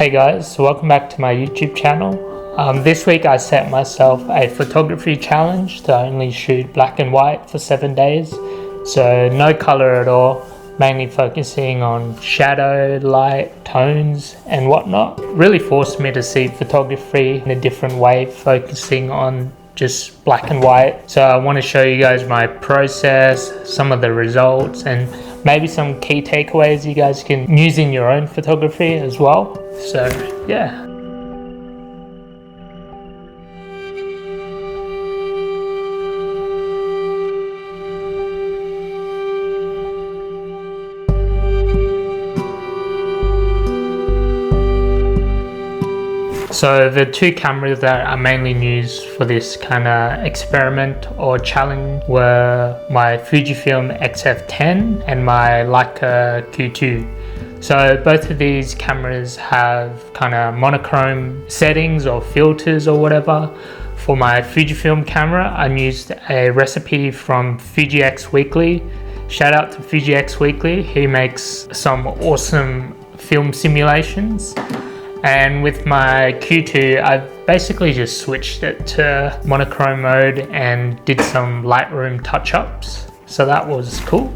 Hey guys, welcome back to my YouTube channel. This week I set myself a photography challenge to only shoot black and white for 7 days. So no color at all, mainly focusing on shadow, light, tones and whatnot. Really forced me to see photography in a different way, focusing on just black and white. So I want to show you guys my process, some of the results, and maybe some key takeaways you guys can use in your own photography as well. So yeah. So the two cameras that I mainly used for this kind of experiment or challenge were my Fujifilm XF10 and my Leica Q2. So both of these cameras have kind of monochrome settings or filters or whatever. For my Fujifilm camera, I used a recipe from Fuji X Weekly. Shout out to Fuji X Weekly, he makes some awesome film simulations. And with my Q2, I've basically just switched it to monochrome mode and did some Lightroom touch-ups. So that was cool.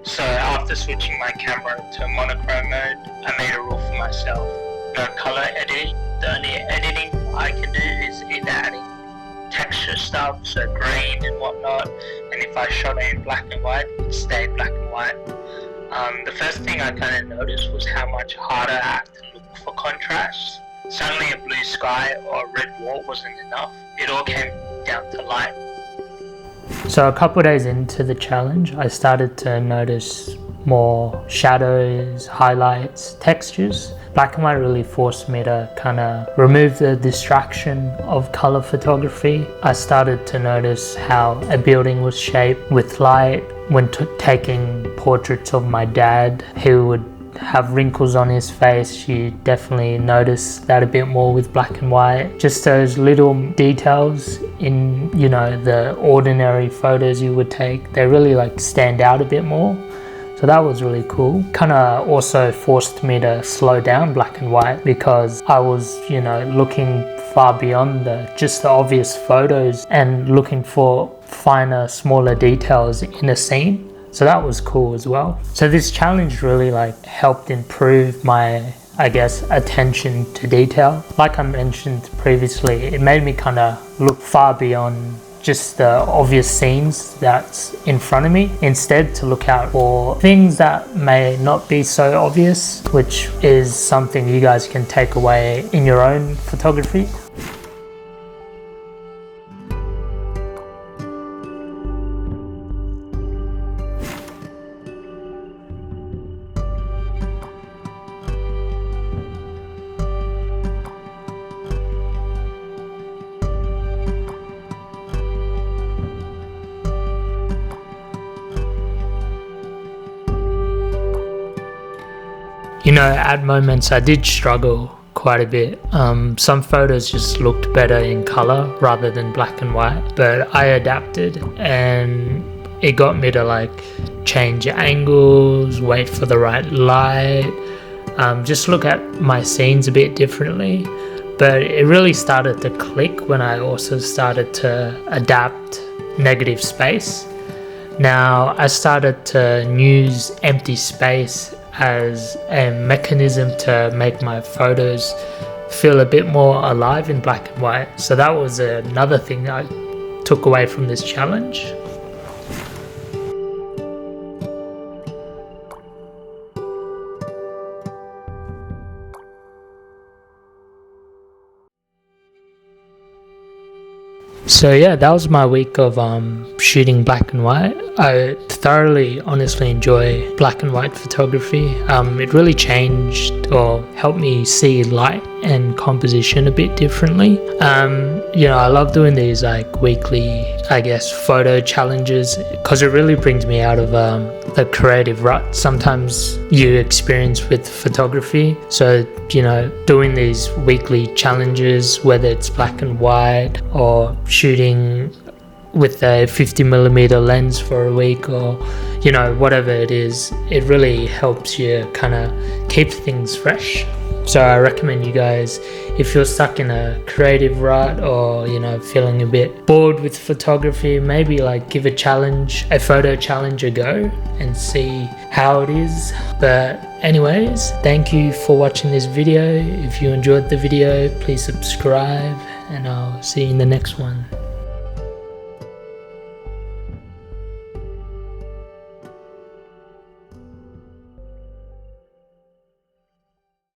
So after switching my camera to monochrome mode, I made a rule for myself. No color editing. The only editing I can do is either adding texture stuff, so green and whatnot. And if I shot it in black and white, it stayed black and white. The first thing I kind of noticed was how much harder I had to look for contrast. Suddenly a blue sky or a red wall wasn't enough. It all came down to light. So a couple of days into the challenge, I started to notice more shadows, highlights, textures. Black and white really forced me to kind of remove the distraction of color photography. I started to notice how a building was shaped with light. When taking portraits of my dad, he would have wrinkles on his face. You definitely notice that a bit more with black and white. Just those little details in, the ordinary photos you would take, they really stand out a bit more. So that was really cool. Kind of also forced me to slow down black and white because I was, looking far beyond just the obvious photos and looking for finer, smaller details in a scene. So that was cool as well. So this challenge really helped improve my, attention to detail. Like I mentioned previously, it made me kind of look far beyond just the obvious scenes that's in front of me, instead to look out for things that may not be so obvious, which is something you guys can take away in your own photography. At moments I did struggle quite a bit. Some photos just looked better in color rather than black and white, but I adapted and it got me to change angles, wait for the right light, just look at my scenes a bit differently. But it really started to click when I also started to adapt negative space. Now I started to use empty space as a mechanism to make my photos feel a bit more alive in black and white. So that was another thing that I took away from this challenge. So yeah, that was my week of shooting black and white. I thoroughly, honestly enjoy black and white photography. It really changed or helped me see light and composition a bit differently. I love doing these weekly, photo challenges because it really brings me out of the creative rut sometimes you experience with photography. So, doing these weekly challenges, whether it's black and white or shooting with a 50mm lens for a week or whatever it is, it really helps you kind of keep things fresh. So I recommend you guys, if you're stuck in a creative rut or feeling a bit bored with photography, maybe like give a photo challenge a go and see how it is. But anyways, thank you for watching this video. If you enjoyed the video, please subscribe and I'll see you in the next one.